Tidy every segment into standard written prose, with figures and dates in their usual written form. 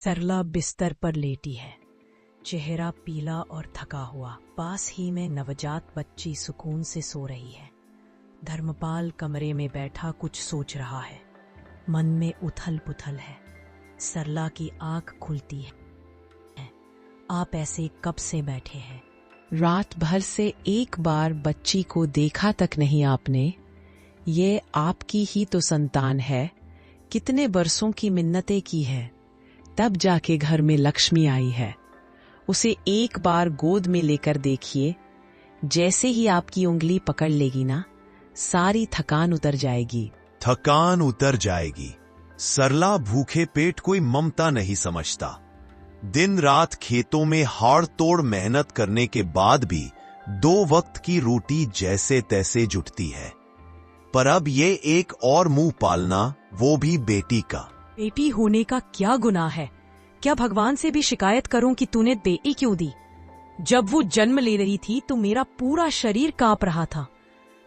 सरला बिस्तर पर लेटी है, चेहरा पीला और थका हुआ। पास ही में नवजात बच्ची सुकून से सो रही है। धर्मपाल कमरे में बैठा कुछ सोच रहा है। मन में उथल पुथल है। सरला की आंख खुलती है। आप ऐसे कब से बैठे हैं? रात भर से एक बार बच्ची को देखा तक नहीं आपने। ये आपकी ही तो संतान है। कितने बरसों की मिन्नतें की है, तब जाके घर में लक्ष्मी आई है। उसे एक बार गोद में लेकर देखिए। जैसे ही आपकी उंगली पकड़ लेगी ना, सारी थकान उतर जाएगी। थकान उतर जाएगी। सरला भूखे पेट कोई ममता नहीं समझता। दिन रात खेतों में हाड़ तोड़ मेहनत करने के बाद भी 2 वक्त की रोटी जैसे तैसे जुटती है। पर अब ये एक और मुंह पालना, वो भी बेटी का। बेटी होने का क्या गुनाह है? क्या भगवान से भी शिकायत करूं कि तूने बेटी क्यों दी? जब वो जन्म ले रही थी तो मेरा पूरा शरीर कांप रहा था,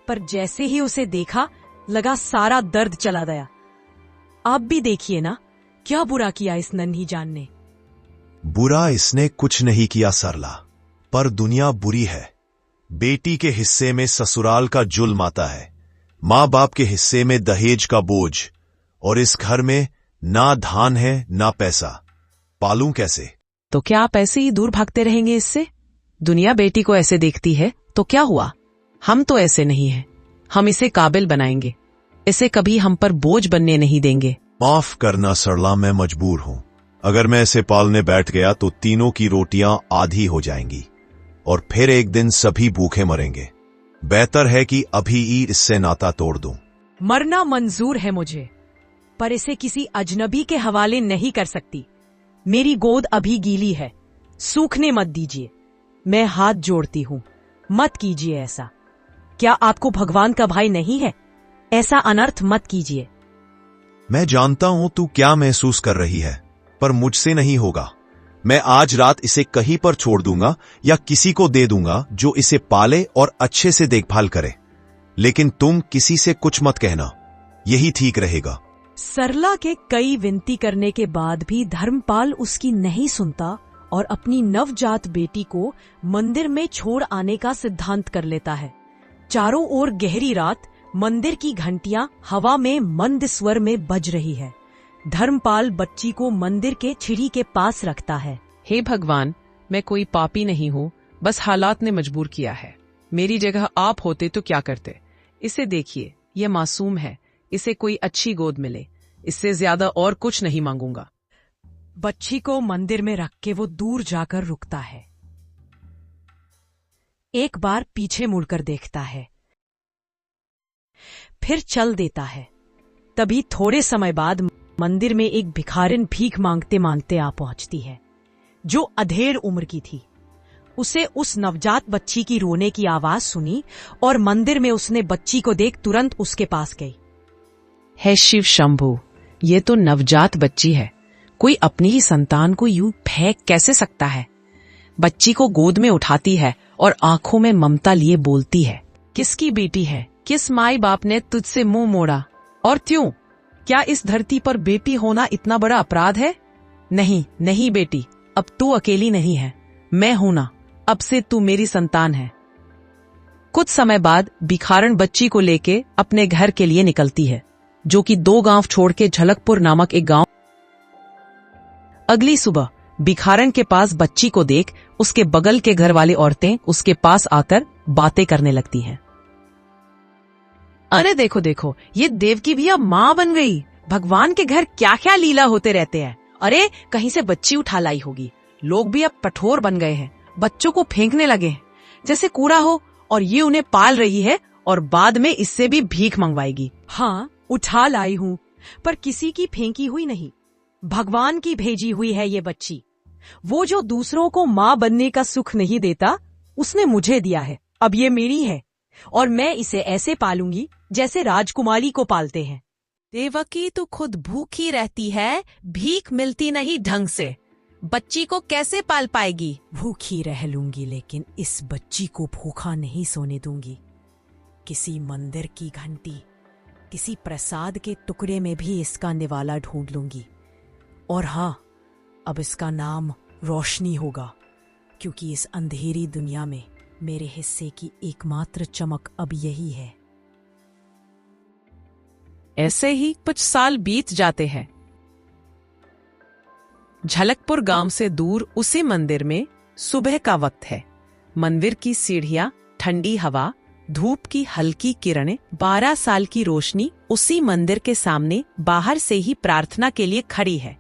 पर जैसे ही उसे देखा लगा सारा दर्द चला गया। आप भी देखिए ना, क्या बुरा किया इस नन्ही जान ने। बुरा इसने कुछ नहीं किया सरला, पर दुनिया बुरी है। बेटी के हिस्से में ससुराल का जुल्म आता है, माँ बाप के हिस्से में दहेज का बोझ, और इस घर में ना धान है ना पैसा। पालूं कैसे? तो क्या आप ऐसे ही दूर भागते रहेंगे इससे? दुनिया बेटी को ऐसे देखती है तो क्या हुआ? हम तो ऐसे नहीं हैं। हम इसे काबिल बनाएंगे। इसे कभी हम पर बोझ बनने नहीं देंगे। माफ करना सरला, मैं मजबूर हूं। अगर मैं इसे पालने बैठ गया तो तीनों की रोटियां आधी हो जाएंगी और फिर एक दिन सभी भूखे मरेंगे। बेहतर है कि अभी ही इससे नाता तोड़ दूं। मरना मंजूर है मुझे, पर इसे किसी अजनबी के हवाले नहीं कर सकती। मेरी गोद अभी गीली है, सूखने मत दीजिए। मैं हाथ जोड़ती हूं, मत कीजिए ऐसा। क्या आपको भगवान का भय नहीं है? ऐसा अनर्थ मत कीजिए। मैं जानता हूं तू क्या महसूस कर रही है, पर मुझसे नहीं होगा। मैं आज रात इसे कहीं पर छोड़ दूंगा या किसी को दे दूंगा जो इसे पाले और अच्छे से देखभाल करे। लेकिन तुम किसी से कुछ मत कहना, यही ठीक रहेगा। सरला के कई विनती करने के बाद भी धर्मपाल उसकी नहीं सुनता और अपनी नवजात बेटी को मंदिर में छोड़ आने का सिद्धांत कर लेता है। चारों ओर गहरी रात, मंदिर की घंटियां हवा में मंद स्वर में बज रही है। धर्मपाल बच्ची को मंदिर के छिड़ी के पास रखता है। हे भगवान, मैं कोई पापी नहीं हूँ, बस हालात ने मजबूर किया है। मेरी जगह आप होते तो क्या करते? इसे देखिए, यह मासूम है। इसे कोई अच्छी गोद मिले, इससे ज्यादा और कुछ नहीं मांगूंगा। बच्ची को मंदिर में रख के वो दूर जाकर रुकता है। एक बार पीछे मुड़कर देखता है, फिर चल देता है। तभी थोड़े समय बाद मंदिर में एक भिखारिन भीख मांगते मांगते आ पहुंचती है, जो अधेड़ उम्र की थी। उसे उस नवजात बच्ची की रोने की आवाज सुनी और मंदिर में उसने बच्ची को देख तुरंत उसके पास गई। है शिव शंभू, ये तो नवजात बच्ची है। कोई अपनी ही संतान को यूं फेंक कैसे सकता है? बच्ची को गोद में उठाती है और आंखों में ममता लिए बोलती है, किसकी बेटी है? किस माई बाप ने तुझसे मुंह मोड़ा? और क्यों? क्या इस धरती पर बेटी होना इतना बड़ा अपराध है? नहीं नहीं बेटी, अब तू अकेली नहीं है, मैं हूं ना। अब से तू मेरी संतान है। कुछ समय बाद भिखारन बच्ची को लेके अपने घर के लिए निकलती है, जो कि 2 गांव छोड़ के झलकपुर नामक एक गांव। अगली सुबह भिखारन के पास बच्ची को देख उसके बगल के घर वाली औरतें उसके पास आकर बातें करने लगती हैं। अरे देखो देखो, ये देवकी भी अब मां बन गई। भगवान के घर क्या क्या लीला होते रहते हैं। अरे कहीं से बच्ची उठा लाई होगी। लोग भी अब कठोर बन गए हैं, बच्चों को फेंकने लगे हैं जैसे कूड़ा हो, और ये उन्हें पाल रही है और बाद में इससे भी भीख मंगवाएगी। हाँ, उठा लाई हूं, पर किसी की फेंकी हुई नहीं। भगवान की भेजी हुई है ये बच्ची। वो जो दूसरों को मां बनने का सुख नहीं देता, उसने मुझे दिया है। अब ये मेरी है और मैं इसे ऐसे पालूंगी जैसे राजकुमारी को पालते हैं। देवकी तो खुद भूखी रहती है, भीख मिलती नहीं ढंग से। बच्ची को कैसे पाल पाएगी? भूखी रह लूंगी, लेकिन इस बच्ची को भूखा नहीं सोने दूंगी। किसी मंदिर की घंटी, किसी प्रसाद के टुकड़े में भी इसका निवाला ढूंढ लूंगी। और हाँ, अब इसका नाम रोशनी होगा, क्योंकि इस अंधेरी दुनिया में मेरे हिस्से की एकमात्र चमक अब यही है। ऐसे ही कुछ साल बीत जाते हैं। झलकपुर गांव से दूर उसी मंदिर में सुबह का वक्त है। मंदिर की सीढ़ियां, ठंडी हवा, धूप की हल्की किरणें, 12 साल की रोशनी उसी मंदिर के सामने बाहर से ही प्रार्थना के लिए खड़ी है।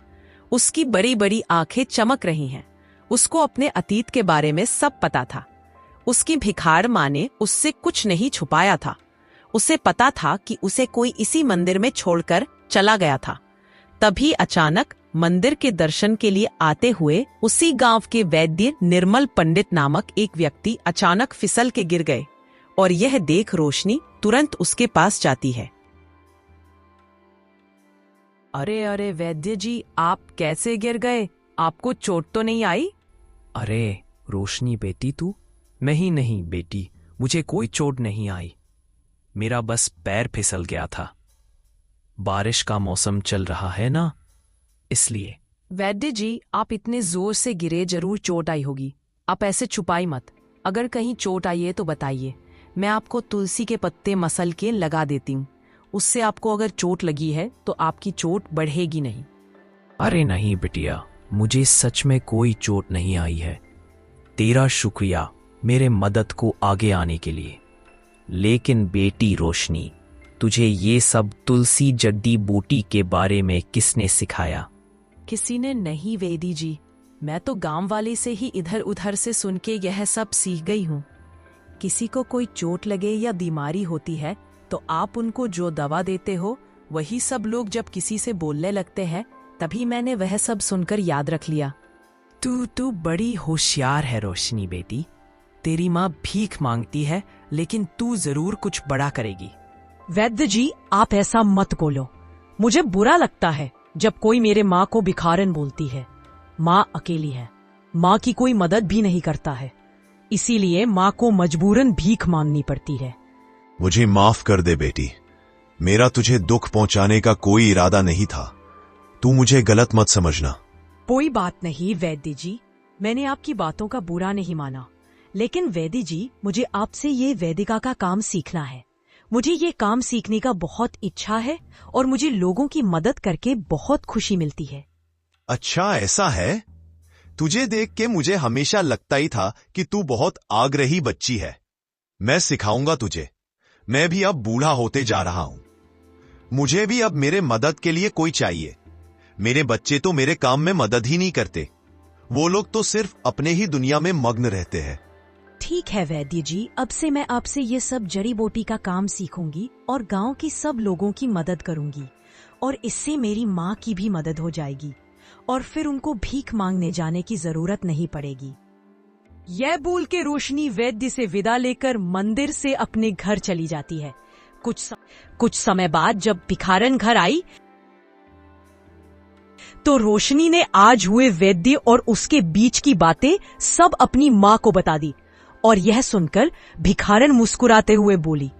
उसकी बड़ी बड़ी आंखें चमक रही हैं। उसको अपने अतीत के बारे में सब पता था। उसकी भिखार माँ ने उससे कुछ नहीं छुपाया था। उसे पता था कि उसे कोई इसी मंदिर में छोड़कर चला गया था। तभी अचानक मंदिर के दर्शन के लिए आते हुए उसी गांव के वैद्य निर्मल पंडित नामक एक व्यक्ति अचानक फिसल के गिर गए, और यह देख रोशनी तुरंत उसके पास जाती है। अरे अरे वैद्य जी, आप कैसे गिर गए? आपको चोट तो नहीं आई? अरे रोशनी बेटी, तू? नहीं बेटी, मुझे कोई चोट नहीं आई। मेरा बस पैर फिसल गया था। बारिश का मौसम चल रहा है ना, इसलिए। वैद्य जी, आप इतने जोर से गिरे, जरूर चोट आई होगी। आप ऐसे छुपाई मत। अगर कहीं चोट आई है तो बताइए, मैं आपको तुलसी के पत्ते मसल के लगा देती हूँ। उससे आपको अगर चोट लगी है तो आपकी चोट बढ़ेगी नहीं। अरे नहीं बिटिया, मुझे सच में कोई चोट नहीं आई है। तेरा शुक्रिया मेरे मदद को आगे आने के लिए। लेकिन बेटी रोशनी, तुझे ये सब तुलसी जड्डी बूटी के बारे में किसने सिखाया? किसी ने नहीं वैद्य जी, मैं तो गांव वाले से ही इधर उधर से सुन के यह सब सीख गई हूँ। किसी को कोई चोट लगे या बीमारी होती है तो आप उनको जो दवा देते हो, वही सब लोग जब किसी से बोलने लगते हैं, तभी मैंने वह सब सुनकर याद रख लिया। तू बड़ी होशियार है रोशनी बेटी। तेरी माँ भीख मांगती है, लेकिन तू जरूर कुछ बड़ा करेगी। वैद्य जी, आप ऐसा मत बोलो। मुझे बुरा लगता है जब कोई मेरे माँ को भिखारन बोलती है। माँ अकेली है, माँ की कोई मदद भी नहीं करता है, इसीलिए माँ को मजबूरन भीख मांगनी पड़ती है। मुझे माफ कर दे बेटी, मेरा तुझे दुख पहुंचाने का कोई इरादा नहीं था। तू मुझे गलत मत समझना। कोई बात नहीं वैद्य जी, मैंने आपकी बातों का बुरा नहीं माना। लेकिन वैद्य जी, मुझे आपसे ये वैदिका का काम सीखना है। मुझे ये काम सीखने का बहुत इच्छा है और मुझे लोगों की मदद करके बहुत खुशी मिलती है। अच्छा ऐसा है? तुझे देख के मुझे हमेशा लगता ही था कि तू बहुत आग्रही बच्ची है। मैं सिखाऊंगा तुझे। मैं भी अब बूढ़ा होते जा रहा हूं। मुझे भी अब मेरे मदद के लिए कोई चाहिए। मेरे बच्चे तो मेरे काम में मदद ही नहीं करते। वो लोग तो सिर्फ अपने ही दुनिया में मग्न रहते हैं। ठीक है वैद्य जी, अब से मैं आपसे ये सब जड़ी बूटी का काम सीखूंगी और गांव की सब लोगों की मदद करूंगी, और इससे मेरी माँ की भी मदद हो जाएगी और फिर उनको भीख मांगने जाने की जरूरत नहीं पड़ेगी। यह बोल के रोशनी वैद्य से विदा लेकर मंदिर से अपने घर चली जाती है। कुछ समय बाद जब भिखारन घर आई तो रोशनी ने आज हुए वैद्य और उसके बीच की बातें सब अपनी माँ को बता दी, और यह सुनकर भिखारन मुस्कुराते हुए बोली,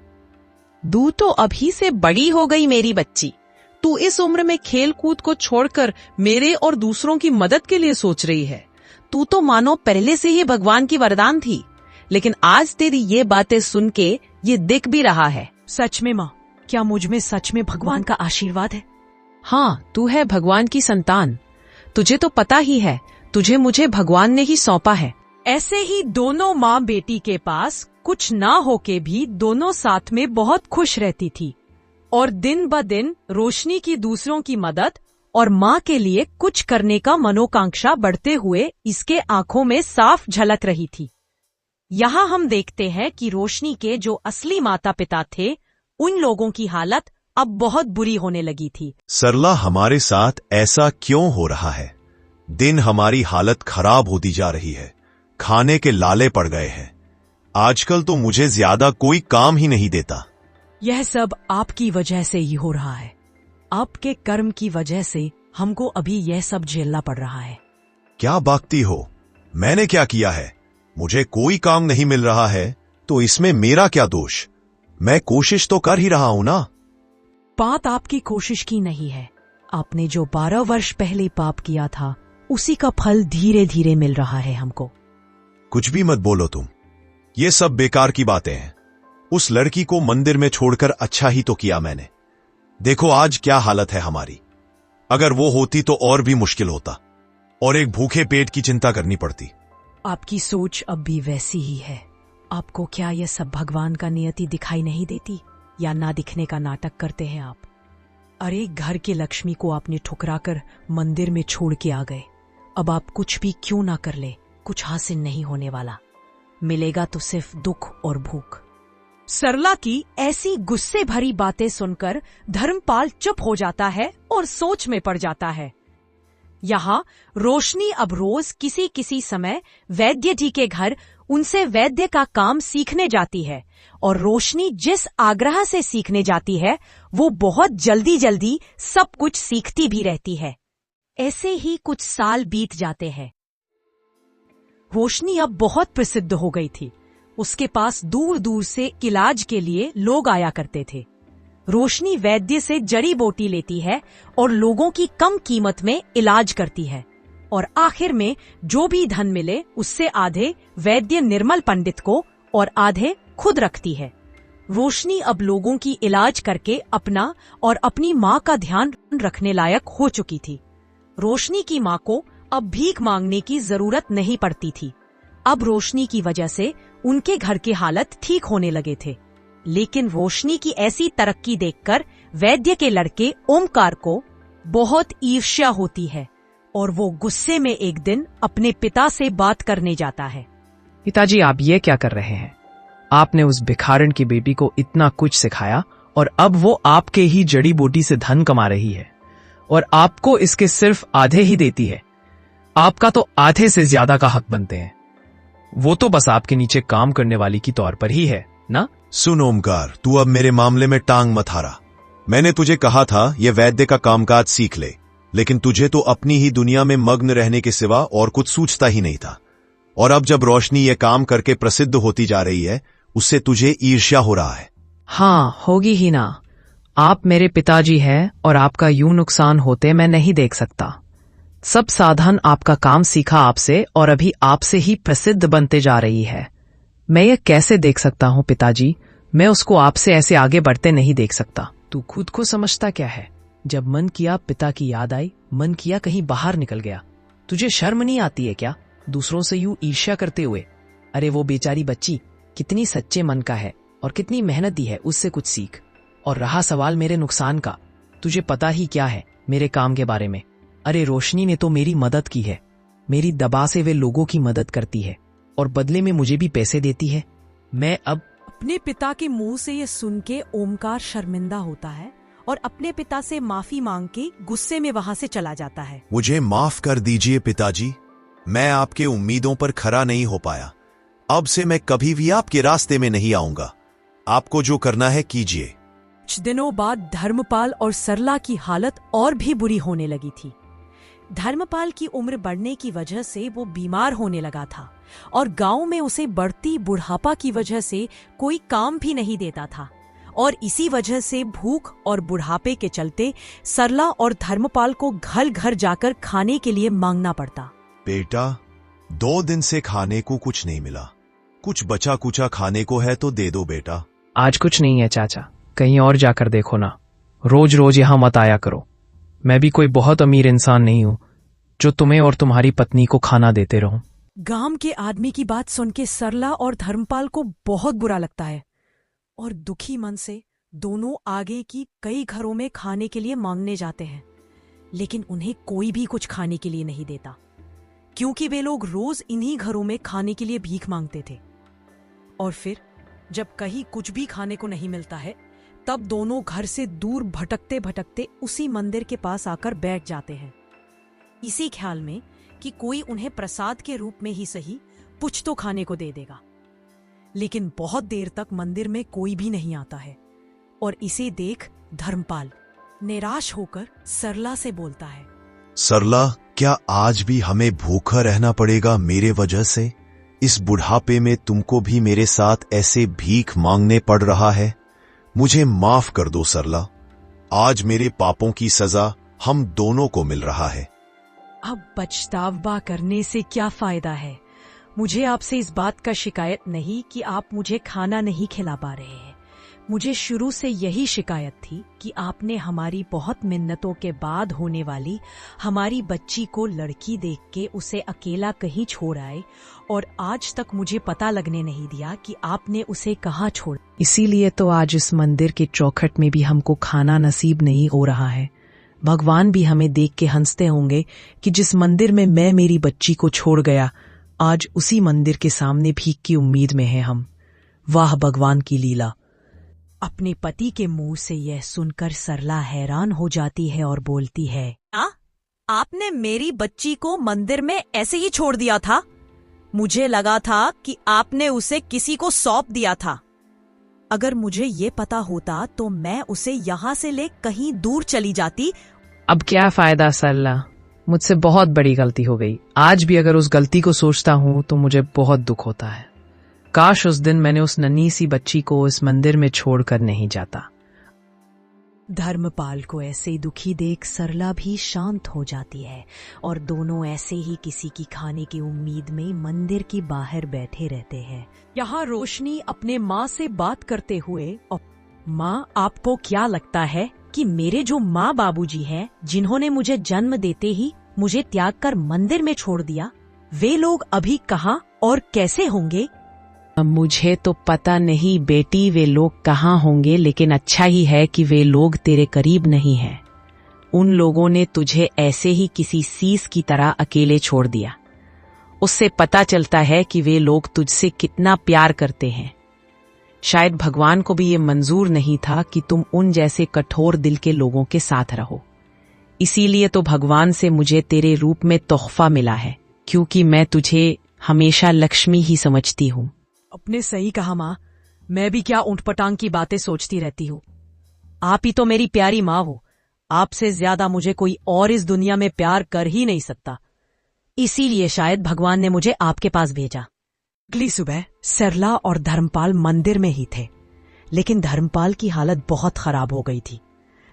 तू तो अभी से बड़ी हो गई मेरी बच्ची। तू इस उम्र में खेल कूद को छोड़कर मेरे और दूसरों की मदद के लिए सोच रही है। तू तो मानो पहले से ही भगवान की वरदान थी, लेकिन आज तेरी ये बातें सुन के ये दिख भी रहा है। सच में माँ, क्या मुझ में सच में भगवान का आशीर्वाद है? हाँ, तू है भगवान की संतान। तुझे तो पता ही है, तुझे मुझे भगवान ने ही सौंपा है। ऐसे ही दोनों माँ बेटी के पास कुछ ना होके भी दोनों साथ में बहुत खुश रहती थी, और दिन ब दिन रोशनी की दूसरों की मदद और माँ के लिए कुछ करने का मनोकांक्षा बढ़ते हुए इसके आंखों में साफ झलक रही थी। यहाँ हम देखते हैं कि रोशनी के जो असली माता पिता थे, उन लोगों की हालत अब बहुत बुरी होने लगी थी। सरला, हमारे साथ ऐसा क्यों हो रहा है? दिन हमारी हालत खराब होती जा रही है। खाने के लाले पड़ गए हैं। आजकल तो मुझे ज्यादा कोई काम ही नहीं देता। यह सब आपकी वजह से ही हो रहा है। आपके कर्म की वजह से हमको अभी यह सब झेलना पड़ रहा है। क्या बाकती हो? मैंने क्या किया है? मुझे कोई काम नहीं मिल रहा है, तो इसमें मेरा क्या दोष? मैं कोशिश तो कर ही रहा हूं ना। बात आपकी कोशिश की नहीं है। आपने जो 12 वर्ष पहले पाप किया था, उसी का फल धीरे धीरे मिल रहा है हमको। कुछ भी मत बोलो तुम, ये सब बेकार की बातें हैं। उस लड़की को मंदिर में छोड़कर अच्छा ही तो किया मैंने। देखो आज क्या हालत है हमारी। अगर वो होती तो और भी मुश्किल होता और एक भूखे पेट की चिंता करनी पड़ती। आपकी सोच अब भी वैसी ही है। आपको क्या यह सब भगवान का नियति दिखाई नहीं देती, या ना दिखने का नाटक करते हैं आप? अरे घर के लक्ष्मी को आपने ठुकराकर मंदिर में छोड़ के आ गए। अब आप कुछ भी क्यों ना कर ले, कुछ हासिल नहीं होने वाला। मिलेगा तो सिर्फ दुख और भूख। सरला की ऐसी गुस्से भरी बातें सुनकर धर्मपाल चुप हो जाता है और सोच में पड़ जाता है। यहाँ रोशनी अब रोज किसी किसी समय वैद्य जी के घर उनसे वैद्य का काम सीखने जाती है, और रोशनी जिस आग्रह से सीखने जाती है वो बहुत जल्दी जल्दी सब कुछ सीखती भी रहती है। ऐसे ही कुछ साल बीत जाते हैं। रोशनी अब बहुत प्रसिद्ध हो गई थी। उसके पास दूर दूर से इलाज के लिए लोग आया करते थे। रोशनी वैद्य से जड़ी बूटी लेती है और लोगों की कम कीमत में इलाज करती है, और आखिर में जो भी धन मिले उससे आधे वैद्य निर्मल पंडित को और आधे खुद रखती है। रोशनी अब लोगों की इलाज करके अपना और अपनी माँ का ध्यान रखने लायक हो चुकी थी। रोशनी की माँ को अब भीख मांगने की जरूरत नहीं पड़ती थी। अब रोशनी की वजह से उनके घर के हालत ठीक होने लगे थे। लेकिन रोशनी की ऐसी तरक्की देखकर वैद्य के लड़के ओमकार को बहुत ईर्ष्या होती है, और वो गुस्से में एक दिन अपने पिता से बात करने जाता है। पिताजी, आप ये क्या कर रहे हैं? आपने उस भिखारन की बेटी को इतना कुछ सिखाया और अब वो आपके ही जड़ी बूटी से धन कमा रही है, और आपको इसके सिर्फ आधे ही देती है। आपका तो आधे से ज्यादा का हक बनते हैं। वो तो बस आपके नीचे काम करने वाली की तौर पर ही है ना? सुन ओमकार, तू अब मेरे मामले में टांग मत हारा। मैंने तुझे कहा था ये वैद्य का कामकाज सीख ले, लेकिन तुझे तो अपनी ही दुनिया में मग्न रहने के सिवा और कुछ सूझता ही नहीं था। और अब जब रोशनी ये काम करके प्रसिद्ध होती जा रही है, उससे तुझे ईर्ष्या हो रहा है। हाँ, होगी ही ना। आप मेरे पिताजी हैं और आपका यूं नुकसान होते मैं नहीं देख सकता। सब साधन आपका काम सीखा आपसे और अभी आपसे ही प्रसिद्ध बनते जा रही है। मैं ये कैसे देख सकता हूँ पिताजी? मैं उसको आपसे ऐसे आगे बढ़ते नहीं देख सकता। तू खुद को समझता क्या है? जब मन किया पिता की याद आई, मन किया कहीं बाहर निकल गया। तुझे शर्म नहीं आती है क्या दूसरों से यूं ईर्ष्या करते हुए? अरे वो बेचारी बच्ची कितनी सच्चे मन का है और कितनी मेहनत दी है, उससे कुछ सीख। और रहा सवाल मेरे नुकसान का, तुझे पता ही क्या है मेरे काम के बारे में। अरे रोशनी ने तो मेरी मदद की है। मेरी दबा से वे लोगों की मदद करती है और बदले में मुझे भी पैसे देती है। मैं अब अपने पिता के मुंह से ये सुन के ओमकार शर्मिंदा होता है और अपने पिता से माफी मांग के गुस्से में वहां से चला जाता है। मुझे माफ कर दीजिए पिताजी, मैं आपके उम्मीदों पर खरा नहीं हो पाया। अब से मैं कभी भी आपके रास्ते में नहीं आऊंगा। आपको जो करना है कीजिए। कुछ दिनों बाद धर्मपाल और सरला की हालत और भी बुरी होने लगी थी। धर्मपाल की उम्र बढ़ने की वजह से वो बीमार होने लगा था और गांव में उसे बढ़ती बुढ़ापा की वजह से कोई काम भी नहीं देता था, और इसी वजह से भूख और बुढ़ापे के चलते सरला और धर्मपाल को घर घर जाकर खाने के लिए मांगना पड़ता। बेटा, 2 दिन से खाने को कुछ नहीं मिला। कुछ बचा कुचा खाने को है तो दे दो बेटा। आज कुछ नहीं है चाचा, कहीं और जाकर देखो ना। रोज रोज यहां मत आया करो। मैं भी कोई बहुत अमीर इंसान नहीं हूं जो तुम्हें और तुम्हारी पत्नी को खाना देते रहूं। गांव के आदमी की बात सुन के सरला और धर्मपाल को बहुत बुरा लगता है, और दुखी मन से दोनों आगे की कई घरों में खाने के लिए मांगने जाते हैं, लेकिन उन्हें कोई भी कुछ खाने के लिए नहीं देता, क्योंकि वे लोग रोज इन्हीं घरों में खाने के लिए भीख मांगते थे। और फिर जब कहीं कुछ भी खाने को नहीं मिलता है, तब दोनों घर से दूर भटकते भटकते उसी मंदिर के पास आकर बैठ जाते हैं, इसी ख्याल में कि कोई उन्हें प्रसाद के रूप में ही सही कुछ तो खाने को दे देगा। लेकिन बहुत देर तक मंदिर में कोई भी नहीं आता है, और इसे देख धर्मपाल निराश होकर सरला से बोलता है, सरला, क्या आज भी हमें भूखा रहना पड़ेगा मेरे वजह से? इस बुढ़ापे में तुमको भी मेरे साथ ऐसे भीख मांगने पड़ रहा है? मुझे माफ कर दो सरला। आज मेरे पापों की सजा हम दोनों को मिल रहा है। अब पछतावा करने से क्या फायदा है। मुझे आपसे इस बात का शिकायत नहीं कि आप मुझे खाना नहीं खिला पा रहे हैं। मुझे शुरू से यही शिकायत थी कि आपने हमारी बहुत मिन्नतों के बाद होने वाली हमारी बच्ची को लड़की देख के उसे अकेला कहीं छोड़ आए, और आज तक मुझे पता लगने नहीं दिया कि आपने उसे कहाँ छोड़ा। इसीलिए तो आज इस मंदिर के चौखट में भी हमको खाना नसीब नहीं हो रहा है। भगवान भी हमें देख के हंसते होंगे कि जिस मंदिर में मैं मेरी बच्ची को छोड़ गया, आज उसी मंदिर के सामने भीख की उम्मीद में है हम। वाह भगवान की लीला। अपने पति के मुंह से यह सुनकर सरला हैरान हो जाती है और बोलती है, आपने मेरी बच्ची को मंदिर में ऐसे ही छोड़ दिया था? मुझे लगा था कि आपने उसे किसी को सौंप दिया था। अगर मुझे ये पता होता तो मैं उसे यहाँ से ले कहीं दूर चली जाती। अब क्या फायदा सरला, मुझसे बहुत बड़ी गलती हो गई। आज भी अगर उस गलती को सोचता हूँ तो मुझे बहुत दुख होता है। काश उस दिन मैंने उस नन्ही सी बच्ची को इस मंदिर में छोड़कर नहीं जाता। धर्मपाल को ऐसे दुखी देख सरला भी शांत हो जाती है और दोनों ऐसे ही किसी की खाने की उम्मीद में मंदिर के बाहर बैठे रहते हैं। यहाँ रोशनी अपने माँ से बात करते हुए, माँ, आपको क्या लगता है कि मेरे जो माँ बाबूजी हैं, जिन्होंने मुझे जन्म देते ही मुझे त्याग कर मंदिर में छोड़ दिया, वे लोग अभी कहाँ और कैसे होंगे? मुझे तो पता नहीं बेटी वे लोग कहाँ होंगे, लेकिन अच्छा ही है कि वे लोग तेरे करीब नहीं हैं। उन लोगों ने तुझे ऐसे ही किसी सीस की तरह अकेले छोड़ दिया। उससे पता चलता है कि वे लोग तुझसे कितना प्यार करते हैं। शायद भगवान को भी ये मंजूर नहीं था कि तुम उन जैसे कठोर दिल के लोगों के साथ रहो। इसीलिए तो भगवान से मुझे तेरे रूप में तोहफा मिला है, क्योंकि मैं तुझे हमेशा लक्ष्मी ही समझती हूँ। अपने सही कहा माँ, मैं भी क्या ऊंटपटांग की बातें सोचती रहती हूँ। आप ही तो मेरी प्यारी माँ हो। आपसे ज्यादा मुझे कोई और इस दुनिया में प्यार कर ही नहीं सकता। इसीलिए शायद भगवान ने मुझे आपके पास भेजा। अगली सुबह सरला और धर्मपाल मंदिर में ही थे, लेकिन धर्मपाल की हालत बहुत खराब हो गई थी।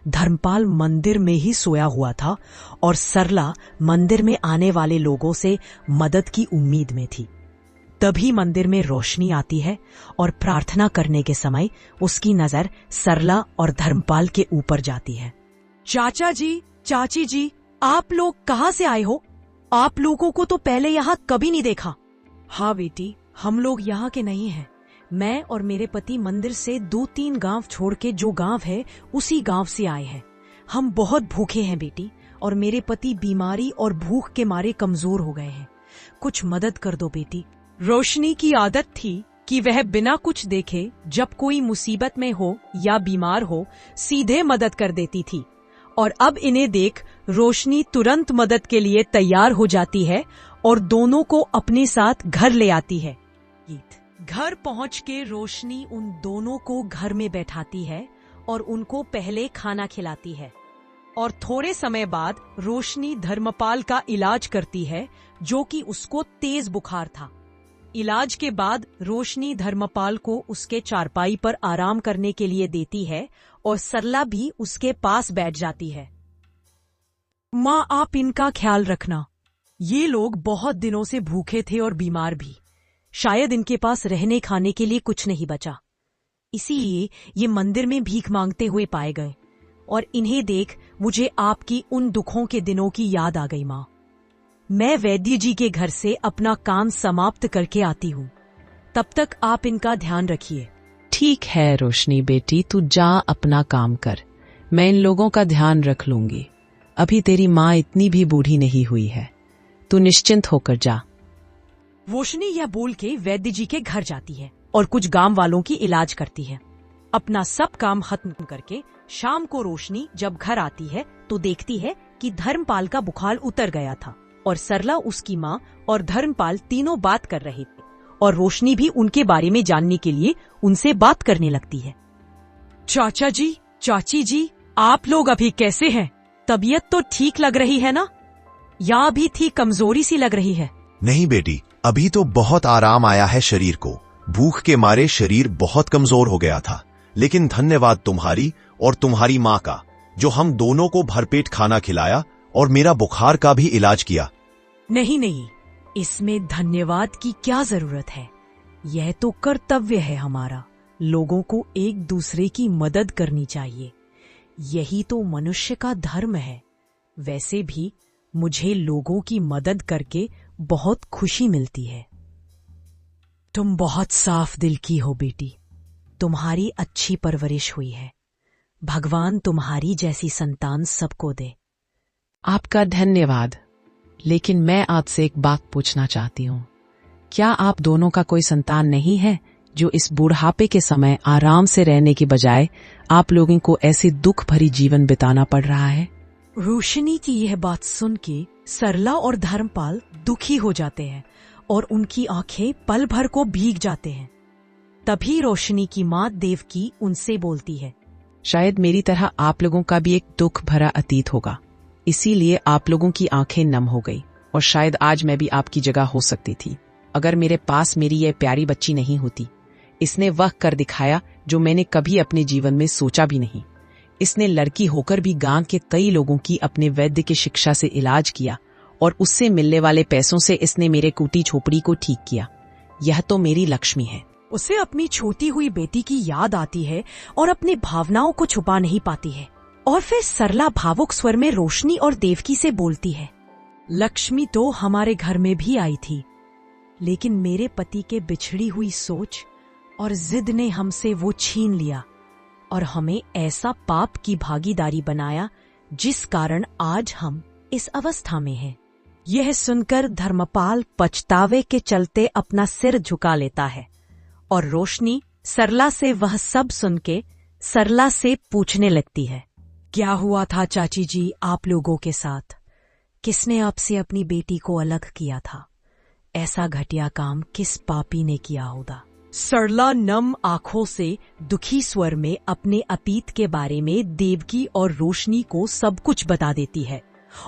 धर्मपाल मंदिर में ही सोया हुआ था और सरला मंदिर में आने वाले लोगों से मदद की उम्मीद में थी। तभी मंदिर में रोशनी आती है और प्रार्थना करने के समय उसकी नजर सरला और धर्मपाल के ऊपर जाती है। चाचा जी, चाची जी, आप लोग कहाँ से आए हो? आप लोगों को तो पहले यहाँ कभी नहीं देखा। हाँ बेटी, हम लोग यहाँ के नहीं हैं। मैं और मेरे पति मंदिर से 2-3 गांव छोड़ के जो गांव है उसी गांव से आए हैं। हम बहुत भूखे हैं बेटी, और मेरे पति बीमारी और भूख के मारे कमजोर हो गए हैं। कुछ मदद कर दो बेटी। रोशनी की आदत थी कि वह बिना कुछ देखे जब कोई मुसीबत में हो या बीमार हो सीधे मदद कर देती थी, और अब इन्हें देख रोशनी तुरंत मदद के लिए तैयार हो जाती है और दोनों को अपने साथ घर ले आती है। घर पहुंच के रोशनी उन दोनों को घर में बैठाती है और उनको पहले खाना खिलाती है, और थोड़े समय बाद रोशनी धर्मपाल का इलाज करती है, जो कि उसको तेज बुखार था। इलाज के बाद रोशनी धर्मपाल को उसके चारपाई पर आराम करने के लिए देती है और सरला भी उसके पास बैठ जाती है। माँ, आप इनका ख्याल रखना। ये लोग बहुत दिनों से भूखे थे और बीमार भी। शायद इनके पास रहने खाने के लिए कुछ नहीं बचा, इसीलिए ये मंदिर में भीख मांगते हुए पाए गए, और इन्हें देख मुझे आपकी उन दुखों के दिनों की याद आ गई। माँ, मैं वैद्य जी के घर से अपना काम समाप्त करके आती हूँ। तब तक आप इनका ध्यान रखिए। ठीक है रोशनी बेटी, तू जा अपना काम कर, मैं इन लोगों का ध्यान रख लूंगी। अभी तेरी माँ इतनी भी बूढ़ी नहीं हुई है, तू निश्चिंत होकर जा। रोशनी यह बोल के वैद्य जी के घर जाती है और कुछ गांव वालों की इलाज करती है। अपना सब काम खत्म करके शाम को रोशनी जब घर आती है तो देखती है कि धर्मपाल का बुखार उतर गया था, और सरला, उसकी माँ और धर्मपाल तीनों बात कर रहे थे, और रोशनी भी उनके बारे में जानने के लिए उनसे बात करने लगती है। चाचा जी, चाची जी, आप लोग अभी कैसे हैं? तबीयत तो ठीक लग रही है ना, या अभी थी कमजोरी सी लग रही है? नहीं बेटी, अभी तो बहुत आराम आया है शरीर को। भूख के मारे शरीर बहुत कमजोर हो गया था, लेकिन धन्यवाद तुम्हारी और तुम्हारी माँ का, जो हम दोनों को भरपेट खाना खिलाया और मेरा बुखार का भी इलाज किया। नहीं नहीं, इसमें धन्यवाद की क्या जरूरत है। यह तो कर्तव्य है हमारा। लोगों को एक दूसरे की मदद करनी चाहिए। यही तो मनुष्य का धर्म है। वैसे भी मुझे लोगों की मदद करके बहुत खुशी मिलती है। तुम बहुत साफ दिल की हो बेटी। तुम्हारी अच्छी परवरिश हुई है। भगवान तुम्हारी जैसी संतान सबको दे। आपका धन्यवाद। लेकिन मैं आपसे एक बात पूछना चाहती हूँ। क्या आप दोनों का कोई संतान नहीं है जो इस बुढ़ापे के समय आराम से रहने के बजाय आप लोगों को ऐसे दुख भरी जीवन बिताना पड़ रहा है? रोशनी की यह बात सुन के सरला और धर्मपाल दुखी हो जाते हैं और उनकी आंखें पल भर को भीग जाते हैं। तभी रोशनी की माँ देवकी उनसे बोलती है, शायद मेरी तरह आप लोगों का भी एक दुख भरा अतीत होगा, इसीलिए आप लोगों की आंखें नम हो गई। और शायद आज मैं भी आपकी जगह हो सकती थी अगर मेरे पास मेरी यह प्यारी बच्ची नहीं होती। इसने वह कर दिखाया जो मैंने कभी अपने जीवन में सोचा भी नहीं। इसने लड़की होकर भी गांव के कई लोगों की अपने वैद्य की शिक्षा से इलाज किया और उससे मिलने वाले पैसों से इसने मेरे कुटी झोपड़ी को ठीक किया। यह तो मेरी लक्ष्मी है। उसे अपनी छोटी हुई बेटी की याद आती है और अपनी भावनाओं को छुपा नहीं पाती है। और फिर सरला भावुक स्वर में रोशनी और देवकी से बोलती है, लक्ष्मी तो हमारे घर में भी आई थी, लेकिन मेरे पति के बिछड़ी हुई सोच और जिद ने हमसे वो छीन लिया और हमें ऐसा पाप की भागीदारी बनाया जिस कारण आज हम इस अवस्था में हैं। यह सुनकर धर्मपाल पछतावे के चलते अपना सिर झुका लेता है और रोशनी सरला से वह सब सुन के सरला से पूछने लगती है, क्या हुआ था चाची जी आप लोगों के साथ? किसने आपसे अपनी बेटी को अलग किया था? ऐसा घटिया काम किस पापी ने किया होगा? सरला नम आंखों से दुखी स्वर में अपने अतीत के बारे में देवकी और रोशनी को सब कुछ बता देती है।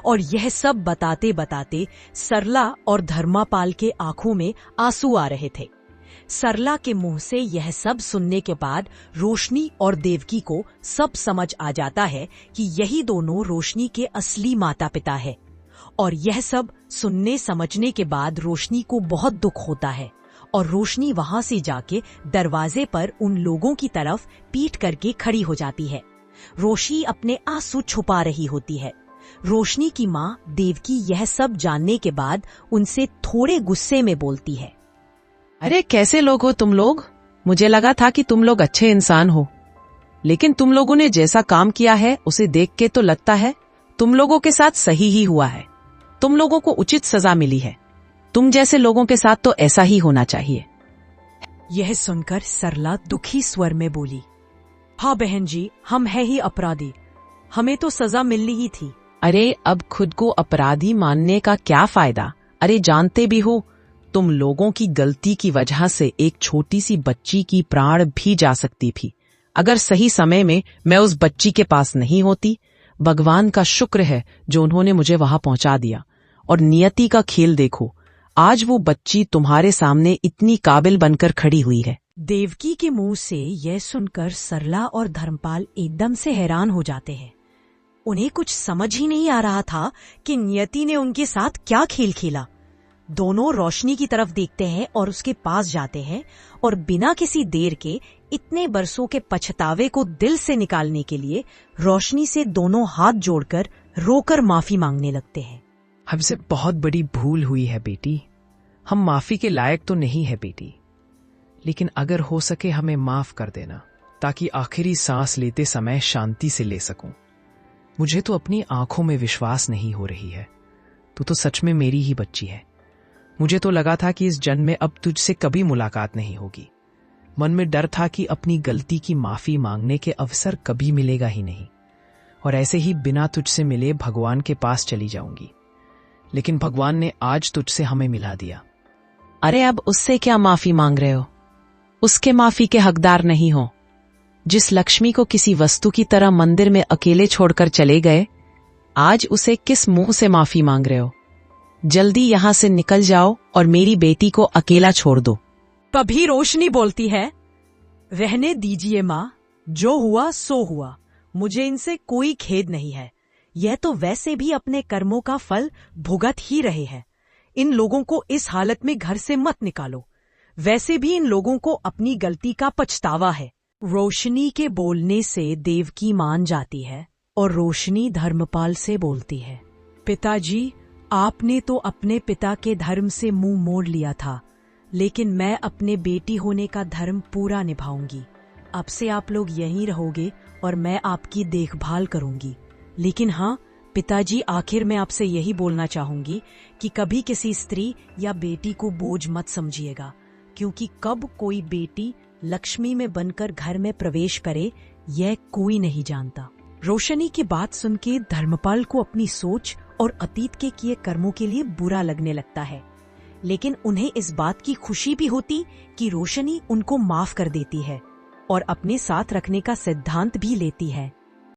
और यह सब बताते बताते सरला और धर्मापाल के आंखों में आंसू आ रहे थे। सरला के मुंह से यह सब सुनने के बाद रोशनी और देवकी को सब समझ आ जाता है कि यही दोनों रोशनी के असली माता पिता है। और यह सब सुनने समझने के बाद रोशनी को बहुत दुख होता है और रोशनी वहां से जाके दरवाजे पर उन लोगों की तरफ पीठ करके खड़ी हो जाती है। रोशनी अपने आंसू छुपा रही होती है। रोशनी की माँ देवकी यह सब जानने के बाद उनसे थोड़े गुस्से में बोलती है, अरे कैसे लोग हो तुम लोग? मुझे लगा था कि तुम लोग अच्छे इंसान हो, लेकिन तुम लोगों ने जैसा काम किया है उसे देख के तो लगता है तुम लोगों के साथ सही ही हुआ है। तुम लोगों को उचित सजा मिली है। तुम जैसे लोगों के साथ तो ऐसा ही होना चाहिए। यह सुनकर सरला दुखी स्वर में बोली, हाँ बहन जी, हम है ही अपराधी, हमें तो सजा मिलनी ही थी। अरे अब खुद को अपराधी मानने का क्या फायदा? अरे जानते भी हो तुम लोगों की गलती की वजह से एक छोटी सी बच्ची की प्राण भी जा सकती थी। अगर सही समय में मैं उस बच्ची के पास नहीं होती, भगवान का शुक्र है जो उन्होंने मुझे वहां पहुंचा दिया। और नियति का खेल देखो, आज वो बच्ची तुम्हारे सामने इतनी काबिल बनकर खड़ी हुई है। देवकी के मुंह से यह सुनकर सरला और धर्मपाल एकदम से हैरान हो जाते हैं। उन्हें कुछ समझ ही नहीं आ रहा था कि नियति ने उनके साथ क्या खेल खेला। दोनों रोशनी की तरफ देखते हैं और उसके पास जाते हैं और बिना किसी देर के इतने बरसों के पछतावे को दिल से निकालने के लिए रोशनी से दोनों हाथ जोड़कर रोकर माफी मांगने लगते हैं। हमसे बहुत बड़ी भूल हुई है बेटी। हम माफी के लायक तो नहीं है बेटी, लेकिन अगर हो सके हमें माफ कर देना ताकि आखिरी सांस लेते समय शांति से ले सकूं। मुझे तो अपनी आंखों में विश्वास नहीं हो रही है। तू तो सच में मेरी ही बच्ची है। मुझे तो लगा था कि इस जन्म में अब तुझसे कभी मुलाकात नहीं होगी। मन में डर था कि अपनी गलती की माफी मांगने के अवसर कभी मिलेगा ही नहीं और ऐसे ही बिना तुझसे मिले भगवान के पास चली जाऊंगी। लेकिन भगवान ने आज तुझसे हमें मिला दिया। अरे अब उससे क्या माफी मांग रहे हो? उसके माफी के हकदार नहीं हो। जिस लक्ष्मी को किसी वस्तु की तरह मंदिर में अकेले छोड़कर चले गए, आज उसे किस मुंह से माफी मांग रहे हो? जल्दी यहां से निकल जाओ और मेरी बेटी को अकेला छोड़ दो। तभी रोशनी बोलती है, रहने दीजिए माँ, जो हुआ सो हुआ, मुझे इनसे कोई खेद नहीं है। यह तो वैसे भी अपने कर्मों का फल भुगत ही रहे हैं। इन लोगों को इस हालत में घर से मत निकालो। वैसे भी इन लोगों को अपनी गलती का पछतावा है। रोशनी के बोलने से देवकी मान जाती है और रोशनी धर्मपाल से बोलती है, पिताजी, आपने तो अपने पिता के धर्म से मुंह मोड़ लिया था, लेकिन मैं अपने बेटी होने का धर्म पूरा निभाऊंगी। अब से आप लोग यहीं रहोगे और मैं आपकी देखभाल करूंगी। लेकिन हाँ पिताजी, आखिर मैं आपसे यही बोलना चाहूंगी कि कभी किसी स्त्री या बेटी को बोझ मत समझिएगा, क्योंकि कब कोई बेटी लक्ष्मी में बनकर घर में प्रवेश करे यह कोई नहीं जानता। रोशनी की बात सुन के धर्मपाल को अपनी सोच और अतीत के किए कर्मों के लिए बुरा लगने लगता है, लेकिन उन्हें इस बात की खुशी भी होती कि रोशनी उनको माफ कर देती है और अपने साथ रखने का सिद्धांत भी लेती है।